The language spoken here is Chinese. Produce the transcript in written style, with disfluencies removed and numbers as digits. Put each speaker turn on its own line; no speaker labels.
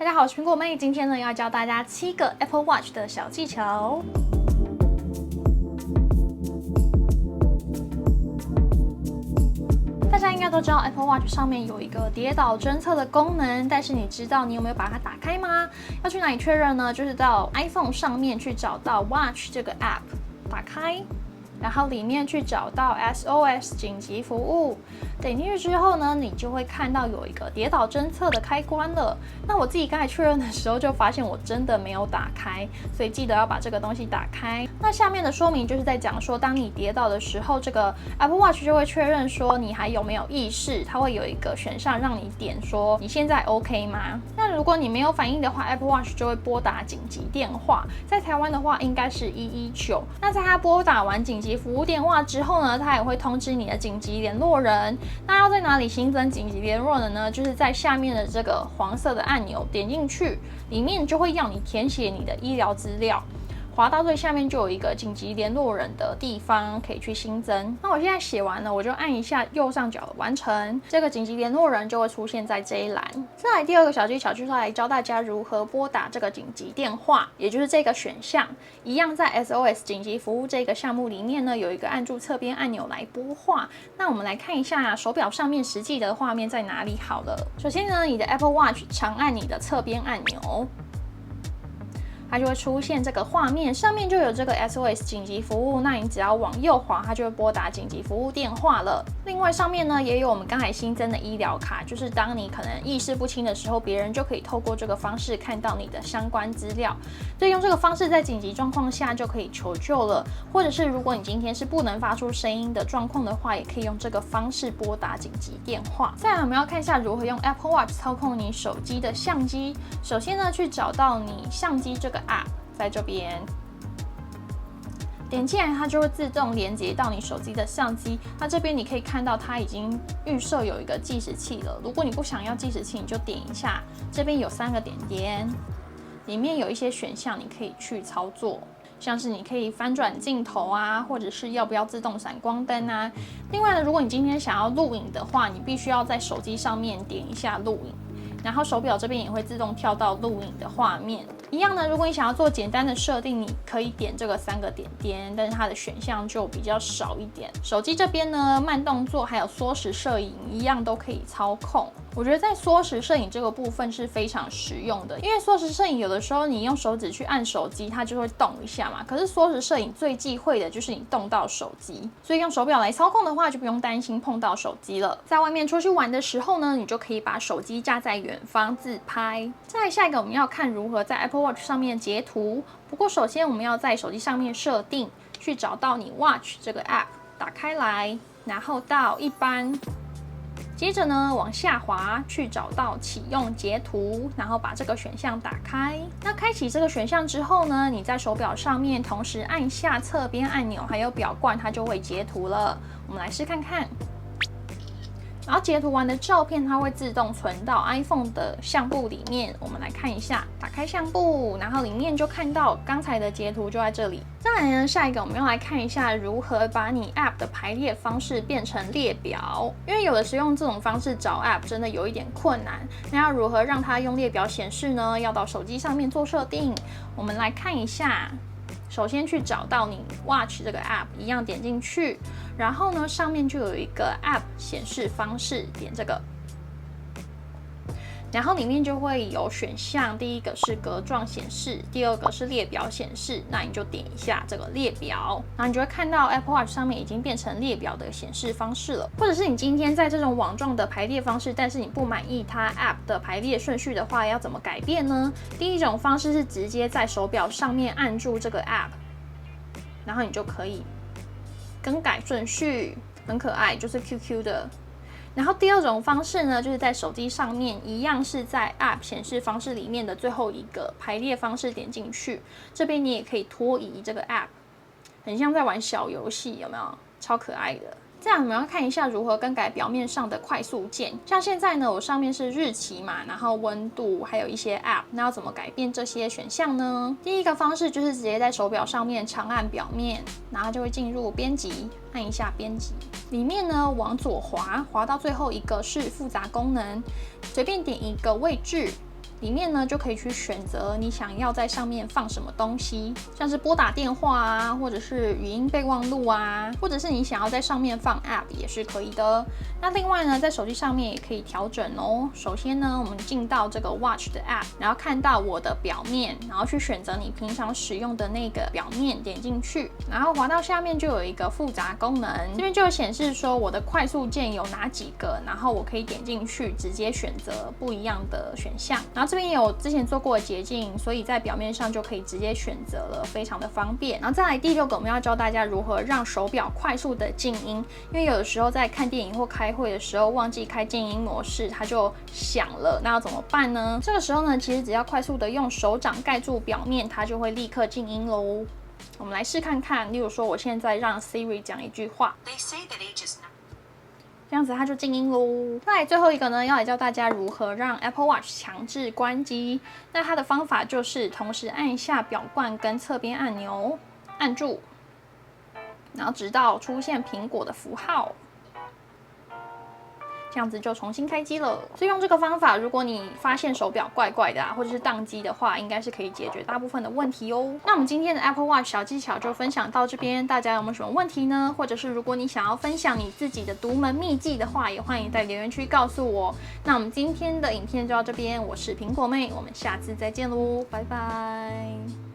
大家好，我是苹果妹，今天呢要教大家7个 Apple Watch 的小技巧。大家应该都知道 Apple Watch 上面有一个跌倒侦测的功能，但是你知道你有没有把它打开吗？要去哪里确认呢？就是到 iPhone 上面去找到 Watch 这个 App， 打开。然后里面去找到 SOS 紧急服务，点进去之后呢，你就会看到有一个跌倒侦测的开关了。那我自己刚才确认的时候就发现我真的没有打开，所以记得要把这个东西打开。那下面的说明就是在讲说，当你跌倒的时候，这个 Apple Watch 就会确认说你还有没有意识，它会有一个选项让你点说你现在 OK 吗？那如果你没有反应的话 ，Apple Watch 就会拨打紧急电话。在台湾的话应该是119。那在它拨打完紧急服务电话之后呢，它也会通知你的紧急联络人。那要在哪里新增紧急联络人呢？就是在下面的这个黄色的按钮点进去，里面就会要你填写你的医疗资料。滑到最下面就有一个紧急联络人的地方，可以去新增。那我现在写完了，我就按一下右上角的完成，这个紧急联络人就会出现在这一栏。再来第二个小技巧就是来教大家如何拨打这个紧急电话，也就是这个选项。一样在 SOS 紧急服务这个项目里面呢，有一个按住侧边按钮来拨话。那我们来看一下手表上面实际的画面在哪里好了。首先呢，你的 Apple Watch 长按你的侧边按钮。它就会出现这个画面，上面就有这个 SOS 紧急服务，那你只要往右滑，它就会拨打紧急服务电话了。另外上面呢也有我们刚才新增的医疗卡，就是当你可能意识不清的时候，别人就可以透过这个方式看到你的相关资料，所以用这个方式在紧急状况下就可以求救了。或者是如果你今天是不能发出声音的状况的话，也可以用这个方式拨打紧急电话。再来我们要看一下如何用 Apple Watch 操控你手机的相机。首先呢，去找到你相机这个App， 在这边点进来，它就会自动连接到你手机的相机。那这边你可以看到它已经预设有一个计时器了。如果你不想要计时器，你就点一下，这边有3个点点，里面有一些选项你可以去操作，像是你可以翻转镜头啊，或者是要不要自动闪光灯啊。另外呢，如果你今天想要录影的话，你必须要在手机上面点一下录影，然后手表这边也会自动跳到录影的画面。一样呢，如果你想要做简单的设定，你可以点这个3个点点，但是它的选项就比较少一点。手机这边呢，慢动作还有缩时摄影一样都可以操控。我觉得在缩时摄影这个部分是非常实用的，因为缩时摄影有的时候你用手指去按手机，它就会动一下嘛。可是缩时摄影最忌讳的就是你动到手机，所以用手表来操控的话，就不用担心碰到手机了。在外面出去玩的时候呢，你就可以把手机架在远方自拍。再来下一个，我们要看如何在 Apple Watch 上面截图。不过首先我们要在手机上面设定，去找到你 Watch 这个 App， 打开来，然后到一般。接着呢，往下滑去找到启用截图，然后把这个选项打开。那开启这个选项之后呢，你在手表上面同时按下侧边按钮，还有表冠，它就会截图了。我们来试看看。然后截图完的照片，它会自动存到 iPhone 的相簿里面。我们来看一下，打开相簿，然后里面就看到刚才的截图就在这里。再来呢，下一个我们要来看一下如何把你 App 的排列方式变成列表。因为有的时候用这种方式找 App 真的有一点困难。那要如何让它用列表显示呢？要到手机上面做设定。我们来看一下。首先去找到你 Watch 这个 App， 一样点进去，然后呢上面就有一个 App 显示方式，点这个，然后里面就会有选项，第一个是格状显示，第二个是列表显示，那你就点一下这个列表，然后你就会看到 Apple Watch 上面已经变成列表的显示方式了。或者是你今天在这种网状的排列方式，但是你不满意它 App 的排列顺序的话，要怎么改变呢？第一种方式是直接在手表上面按住这个 App， 然后你就可以更改顺序，很可爱，就是 QQ 的。然后第二种方式呢，就是在手机上面一样是在 App 显示方式里面的最后一个排列方式点进去，这边你也可以拖移这个 App， 很像在玩小游戏，有没有？超可爱的。这样我们要看一下如何更改表面上的快速键。像现在呢，我上面是日期嘛，然后温度，还有一些 App， 那要怎么改变这些选项呢？第一个方式就是直接在手表上面长按表面，然后就会进入编辑，按一下编辑。里面呢往左滑，滑到最后一个是复杂功能，随便点一个位置，里面呢就可以去选择你想要在上面放什么东西，像是拨打电话啊，或者是语音备忘录啊，或者是你想要在上面放 App 也是可以的。那另外呢，在手机上面也可以调整哦。首先呢，我们进到这个 Watch 的 App， 然后看到我的表面，然后去选择你平常使用的那个表面，点进去，然后滑到下面就有一个复杂功能，这边就有显示说我的快速键有哪几个，然后我可以点进去直接选择不一样的选项。然后这边也有之前做过的捷径，所以在表面上就可以直接选择了，非常的方便。然后再来第6个，我们要教大家如何让手表快速的静音，因为有的时候在看电影或开会的时候忘记开静音模式，它就响了，那要怎么办呢？这个时候呢，其实只要快速的用手掌盖住表面，它就会立刻静音咯。我们来试看看，例如说我现在让 Siri 讲一句话，这样子它就静音咯。再来最后一个呢，要来教大家如何让 Apple Watch 强制关机。那它的方法就是同时按下表冠跟侧边按钮，按住，然后直到出现苹果的符号。这样子就重新开机了。所以用这个方法，如果你发现手表怪怪的或者是宕机的话，应该是可以解决大部分的问题哦。那我们今天的 Apple Watch 小技巧就分享到这边，大家有没有什么问题呢？或者是如果你想要分享你自己的独门秘技的话，也欢迎在留言区告诉我。那我们今天的影片就到这边，我是苹果妹，我们下次再见喽，拜拜。